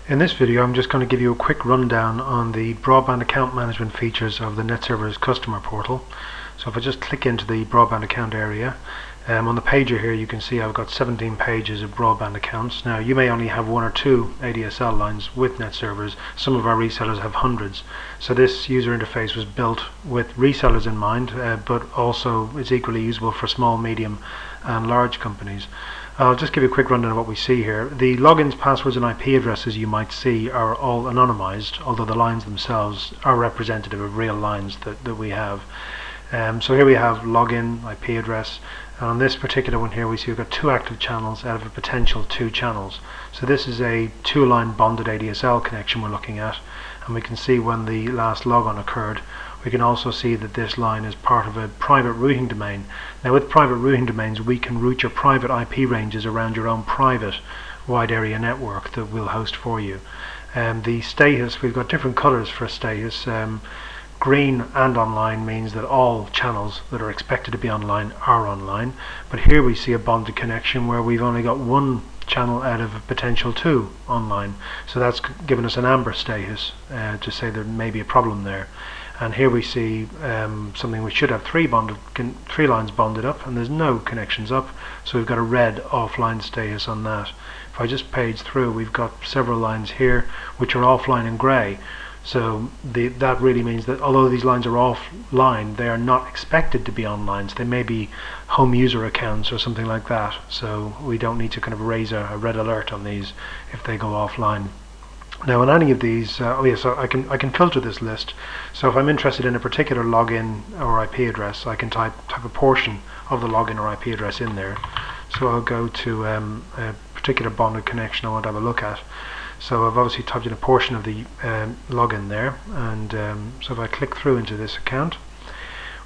In this video I'm just going to give you a quick rundown on the broadband account management features of the Netservers customer portal. So if I just click into the broadband account area, on the pager here you can see I've got 17 pages of broadband accounts. Now you may only have one or two ADSL lines with Netservers. Some of our resellers have hundreds. So this user interface was built with resellers in mind, but also is equally usable for small, medium and large companies. I'll just give you a quick rundown of what we see here. The logins, passwords and IP addresses you might see are all anonymized, although the lines themselves are representative of real lines that we have. So here we have login, IP address, and on this particular one here we see we've got two active channels out of a potential two channels. So this is a two-line bonded ADSL connection we're looking at, and we can see when the last logon occurred. We can also see that this line is part of a private routing domain. Now with private routing domains we can route your private IP ranges around your own private wide area network that we'll host for you. The status, we've got different colors for status. Green and online means that all channels that are expected to be online are online, but here we see a bonded connection where we've only got one channel out of a potential two online, so that's given us an amber status to say there may be a problem there. And here we see something we should have three lines bonded up, and there's no connections up, so we've got a red offline status on that. If I just page through, we've got several lines here which are offline in grey. So that really means that although these lines are offline, they are not expected to be online. So they may be home user accounts or something like that. So we don't need to kind of raise a red alert on these if they go offline. Now on any of these, so I can filter this list. So if I'm interested in a particular login or IP address, I can type a portion of the login or IP address in there. So I'll go to a particular bonded connection I want to have a look at. So I've obviously typed in a portion of the login there, and so if I click through into this account,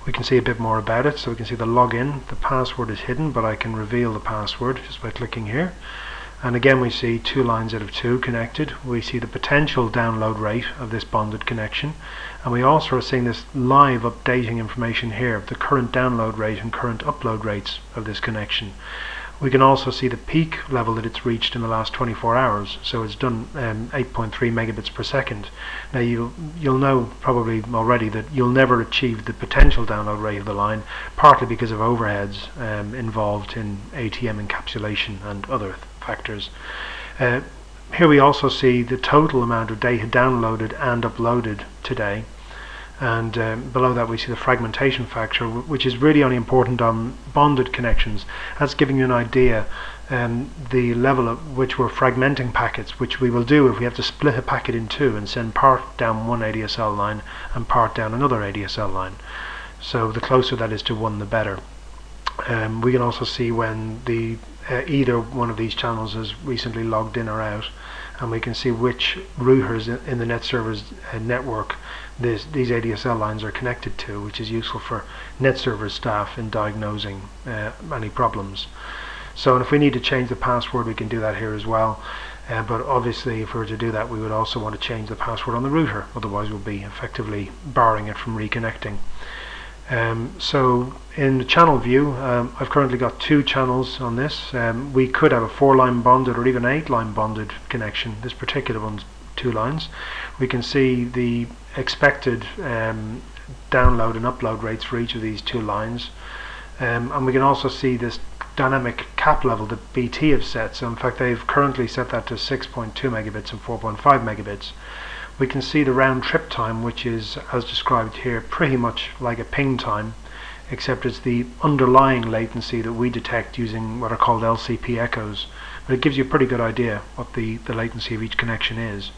we can see a bit more about it. So we can see the login, the password is hidden, but I can reveal the password just by clicking here. And again we see two lines out of two connected. We see the potential download rate of this bonded connection, and we also are seeing this live updating information here, the current download rate and current upload rates of this connection. We can also see the peak level that it's reached in the last 24 hours. So it's done 8.3 megabits per second. Now you'll know probably already that you'll never achieve the potential download rate of the line, partly because of overheads involved in ATM encapsulation and other factors. Here we also see the total amount of data downloaded and uploaded today. And below that we see the fragmentation factor, which is really only important on bonded connections. That's giving you an idea the level at which we're fragmenting packets, which we will do if we have to split a packet in two and send part down one ADSL line and part down another ADSL line. So the closer that is to one, the better. We can also see when either one of these channels has recently logged in or out, and we can see which routers in the Netservers network these ADSL lines are connected to, which is useful for Netservers staff in diagnosing any problems. So and if we need to change the password, we can do that here as well, but obviously if we were to do that we would also want to change the password on the router, otherwise we'll be effectively barring it from reconnecting. So in the channel view, I've currently got two channels on this. We could have a 4-line bonded or even 8-line bonded connection. This particular one's 2 lines. We can see the expected download and upload rates for each of these 2 lines, and we can also see this dynamic cap level that BT have set. So in fact they've currently set that to 6.2 megabits and 4.5 megabits. We can see the round trip time, which is, as described here, pretty much like a ping time, except it's the underlying latency that we detect using what are called LCP echoes. But it gives you a pretty good idea what the latency of each connection is.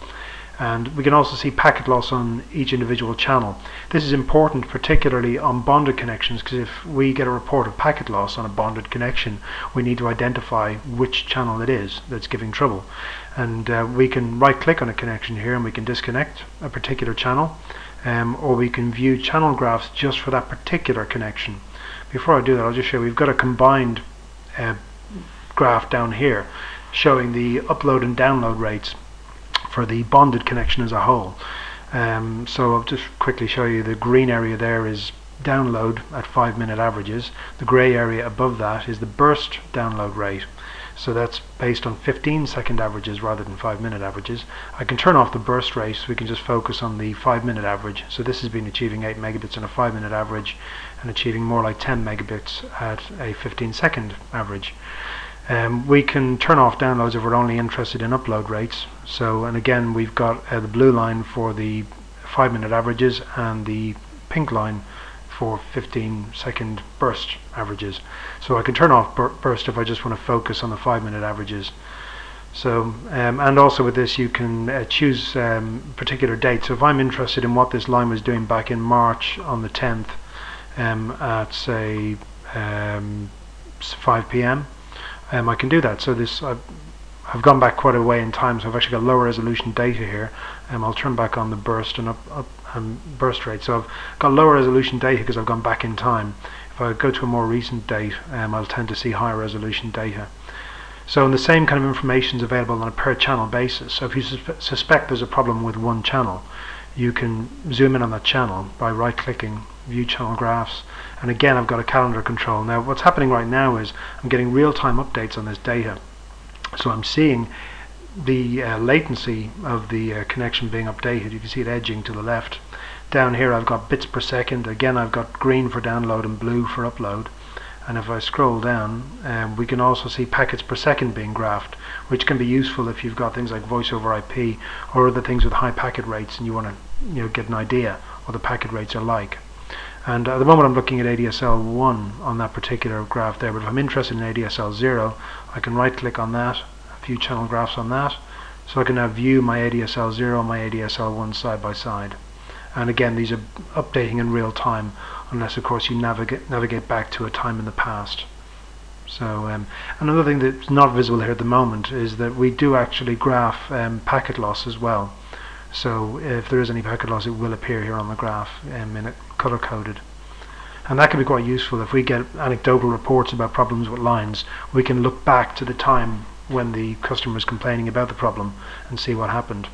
And we can also see packet loss on each individual channel. This is important particularly on bonded connections, because if we get a report of packet loss on a bonded connection, we need to identify which channel it is that's giving trouble. And we can right click on a connection here and we can disconnect a particular channel, or we can view channel graphs just for that particular connection. Before I do that, I'll just show you we've got a combined graph down here showing the upload and download rates for the bonded connection as a whole. So I'll just quickly show you the green area there is download at 5-minute averages. The grey area above that is the burst download rate. so that's based on 15-second averages rather than 5-minute averages. I can turn off the burst rate so we can just focus on the 5-minute average. So this has been achieving 8 megabits on a 5-minute average and achieving more like 10 megabits at a 15-second average. We can turn off downloads if we're only interested in upload rates. So, and again, we've got the blue line for the 5-minute averages and the pink line for 15-second burst averages. So I can turn off burst if I just want to focus on the 5-minute averages. So and also with this you can choose particular dates. So if I'm interested in what this line was doing back in March on the 10th at say 5 p.m. I can do that. So this I've gone back quite a way in time, so I've actually got lower resolution data here. I'll turn back on the burst and burst rate. So I've got lower resolution data because I've gone back in time. If I go to a more recent date, I'll tend to see higher resolution data. So the same kind of information is available on a per channel basis. So if you suspect there's a problem with one channel, you can zoom in on that channel by right clicking, view channel graphs, and again I've got a calendar control. Now what's happening right now is I'm getting real-time updates on this data. So I'm seeing the latency of the connection being updated. You can see it edging to the left. Down here I've got bits per second. Again I've got green for download and blue for upload. And if I scroll down, we can also see packets per second being graphed, which can be useful if you've got things like voice over IP or other things with high packet rates and you want to get an idea what the packet rates are like. And at the moment I'm looking at ADSL 1 on that particular graph there, but if I'm interested in ADSL 0, I can right click on that, view channel graphs on that, so I can now view my ADSL 0 and my ADSL 1 side by side. And again, these are updating in real time, unless of course you navigate back to a time in the past. So another thing that's not visible here at the moment is that we do actually graph packet loss as well. So if there is any packet loss, it will appear here on the graph in it color coded. And that can be quite useful if we get anecdotal reports about problems with lines. We can look back to the time when the customer is complaining about the problem and see what happened.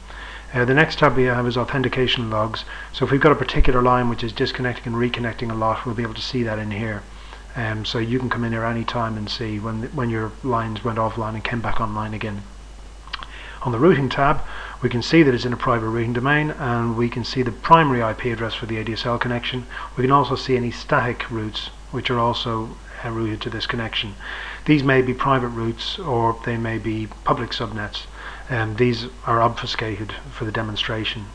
The next tab we have is authentication logs. So if we've got a particular line which is disconnecting and reconnecting a lot, we'll be able to see that in here. So you can come in here any time and see when your lines went offline and came back online again. On the routing tab, we can see that it's in a private routing domain, and we can see the primary IP address for the ADSL connection. We can also see any static routes which are also routed to this connection. These may be private routes or they may be public subnets. These are obfuscated for the demonstration.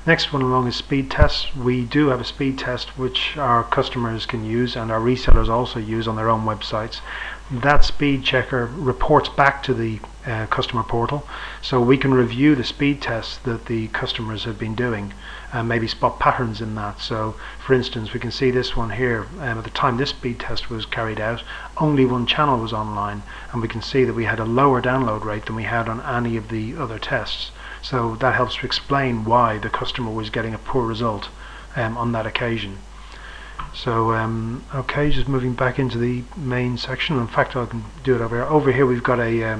Next one along is speed tests. We do have a speed test which our customers can use and our resellers also use on their own websites. That speed checker reports back to the customer portal, so we can review the speed tests that the customers have been doing and maybe spot patterns in that. So for instance, we can see this one here, at the time this speed test was carried out, only one channel was online, and we can see that we had a lower download rate than we had on any of the other tests. So that helps to explain why the customer was getting a poor result on that occasion. So okay, just moving back into the main section. In fact, I can do it over here. Over here we've got a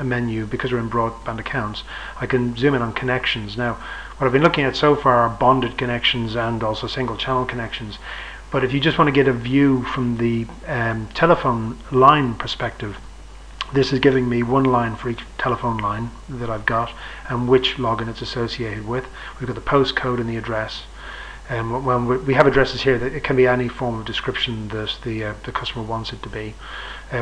menu. Because we're in broadband accounts, I can zoom in on connections. Now what I've been looking at so far are bonded connections and also single channel connections, but if you just want to get a view from the telephone line perspective, this is giving me one line for each telephone line that I've got and which login it's associated with. We've got the postcode and the address. When we have addresses here, that it can be any form of description that the customer wants it to be.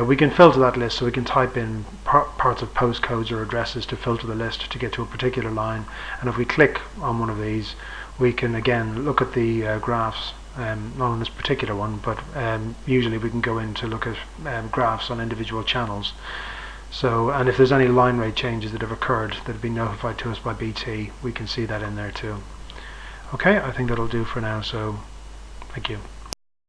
We can filter that list, so we can type in parts of postcodes or addresses to filter the list to get to a particular line. And if we click on one of these, we can again look at the graphs. Not on this particular one, but usually we can go in to look at graphs on individual channels. So, and if there's any line rate changes that have occurred that have been notified to us by BT, we can see that in there too. Okay, I think that'll do for now, so thank you.